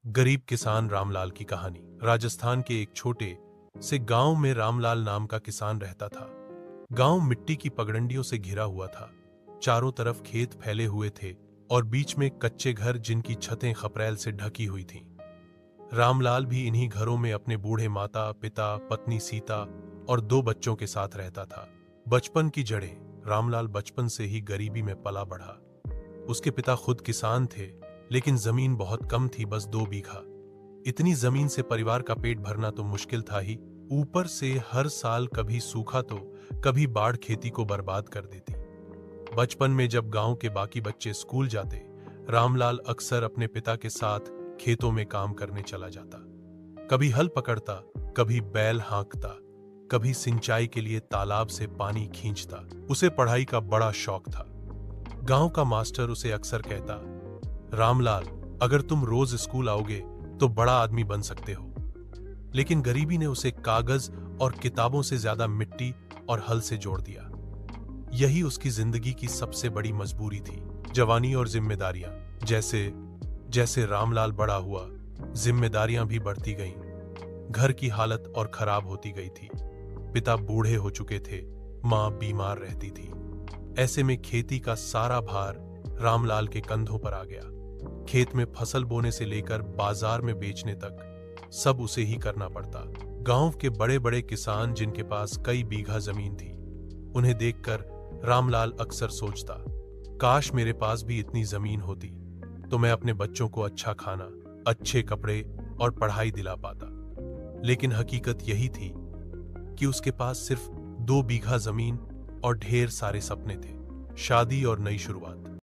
गरीब किसान रामलाल की कहानी। राजस्थान के एक छोटे से गांव में रामलाल नाम का किसान रहता था। गांव मिट्टी की पगडंडियों से घिरा हुआ था। चारों तरफ खेत फैले हुए थे और बीच में कच्चे घर जिनकी छतें खपरेल से ढकी हुई थीं। रामलाल भी इन्हीं घरों में अपने बूढ़े माता पिता, पत्नी सीता और दो बच्चों के साथ रहता था। बचपन की जड़ें। रामलाल बचपन से ही गरीबी में पला बढ़ा। उसके पिता खुद किसान थे, लेकिन जमीन बहुत कम थी, बस 2 बीघा। इतनी जमीन से परिवार का पेट भरना तो मुश्किल था ही, ऊपर से हर साल कभी सूखा तो कभी बाढ़ खेती को बर्बाद कर देती। बचपन में जब गांव के बाकी बच्चे स्कूल जाते, रामलाल अक्सर अपने पिता के साथ खेतों में काम करने चला जाता। कभी हल पकड़ता, कभी बैल हाँकता, कभी सिंचाई के लिए तालाब से पानी खींचता। उसे पढ़ाई का बड़ा शौक था। गांव का मास्टर उसे अक्सर कहता, रामलाल, अगर तुम रोज स्कूल आओगे तो बड़ा आदमी बन सकते हो। लेकिन गरीबी ने उसे कागज और किताबों से ज्यादा मिट्टी और हल से जोड़ दिया। यही उसकी जिंदगी की सबसे बड़ी मजबूरी थी। जवानी और जिम्मेदारियां। जैसे जैसे रामलाल बड़ा हुआ, जिम्मेदारियां भी बढ़ती गईं। घर की हालत और खराब होती गई थी। पिता बूढ़े हो चुके थे, मां बीमार रहती थी। ऐसे में खेती का सारा भार रामलाल के कंधों पर आ गया। खेत में फसल बोने से लेकर बाजार में बेचने तक सब उसे ही करना पड़ता। गांव के बड़े बड़े किसान जिनके पास कई बीघा जमीन थी, उन्हें देखकर रामलाल अक्सर सोचता, काश मेरे पास भी इतनी जमीन होती तो मैं अपने बच्चों को अच्छा खाना, अच्छे कपड़े और पढ़ाई दिला पाता। लेकिन हकीकत यही थी कि उसके पास सिर्फ 2 बीघा जमीन और ढेर सारे सपने थे। शादी और नई शुरुआत।